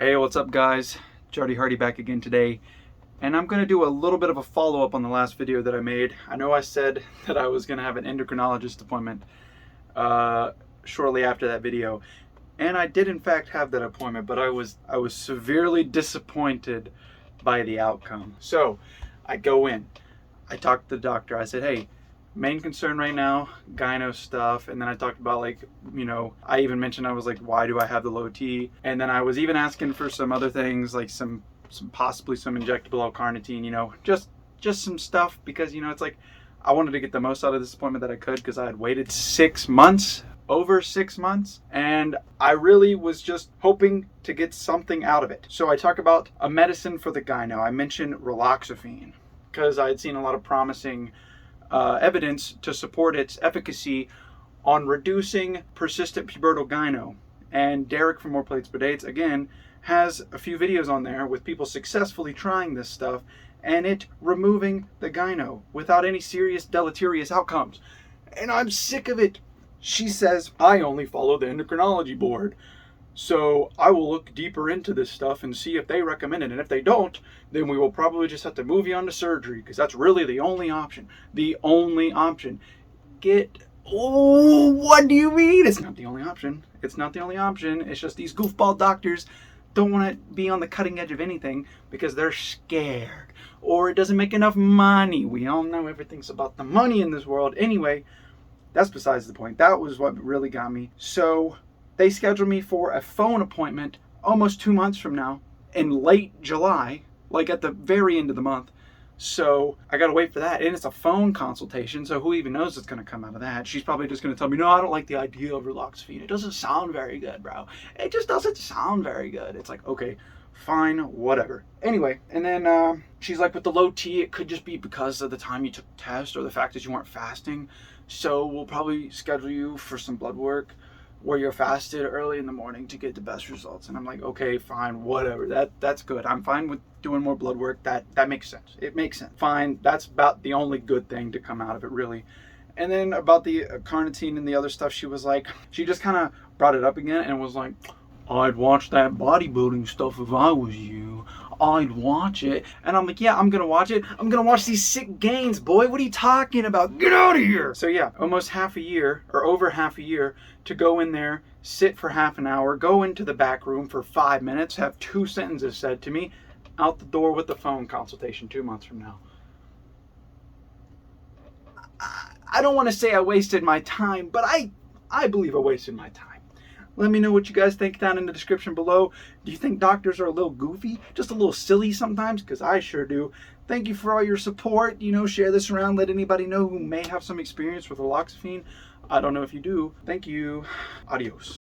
Hey, what's up guys? Jody Hardy back again today, and I'm going to do a little bit of a follow-up on the last video that I made. I know I said that I was going to have an endocrinologist appointment shortly after that video, and I did in fact have that appointment, but I was severely disappointed by the outcome. So I go in, I talked to the doctor, I said, hey, main concern right now, gyno stuff. And then I talked about, like, you know, I even mentioned, I was like, why do I have the low T? And then I was even asking for some other things, like some possibly some injectable L-carnitine, you know, just some stuff, because, you know, it's like I wanted to get the most out of this appointment that I could, because I had waited 6 months, over 6 months, and I really was just hoping to get something out of it. So I talk about a medicine for the gyno. I mentioned raloxifene because I had seen a lot of promising evidence to support its efficacy on reducing persistent pubertal gyno. And Derek from More Plates Per Dates, again, has a few videos on there with people successfully trying this stuff and it removing the gyno without any serious deleterious outcomes. And I'm sick of it. She says, I only follow the endocrinology board, so I will look deeper into this stuff and see if they recommend it. And if they don't, then we will probably just have to move you on to surgery, because that's really the only option. The only option. Oh, what do you mean? It's not the only option. It's not the only option. It's just these goofball doctors don't want to be on the cutting edge of anything because they're scared. Or it doesn't make enough money. We all know everything's about the money in this world. Anyway, that's besides the point. That was what really got me. So they scheduled me for a phone appointment almost 2 months from now in late July, like at the very end of the month. So I gotta wait for that, and it's a phone consultation, so who even knows what's gonna come out of that. She's probably just gonna tell me, no, I don't like the idea of raloxifene. It doesn't sound very good, bro. It just doesn't sound very good. It's like, okay, fine, whatever. Anyway, and then she's like, with the low T, it could just be because of the time you took the test or the fact that you weren't fasting. So we'll probably schedule you for some blood work where you're fasted early in the morning to get the best results. And I'm like, okay, fine, whatever. That's good. I'm fine with doing more blood work. That makes sense. It makes sense. Fine. That's about the only good thing to come out of it, really. And then about the carnitine and the other stuff, she was like, she just kind of brought it up again and was like, I'd watch that bodybuilding stuff if I was you. I'd watch it. And I'm like, yeah, I'm gonna watch it. I'm gonna watch these sick gains, boy. What are you talking about? Get out of here. So yeah, almost half a year, or over half a year, to go in there, sit for half an hour, go into the back room for 5 minutes, have 2 sentences said to me, out the door with the phone consultation 2 months from now. I don't want to say I wasted my time, but I believe I wasted my time. Let me know what you guys think down in the description below. Do you think doctors are a little goofy? Just a little silly sometimes? Because I sure do. Thank you for all your support. You know, share this around. Let anybody know who may have some experience with raloxifene. I don't know if you do. Thank you. Adios.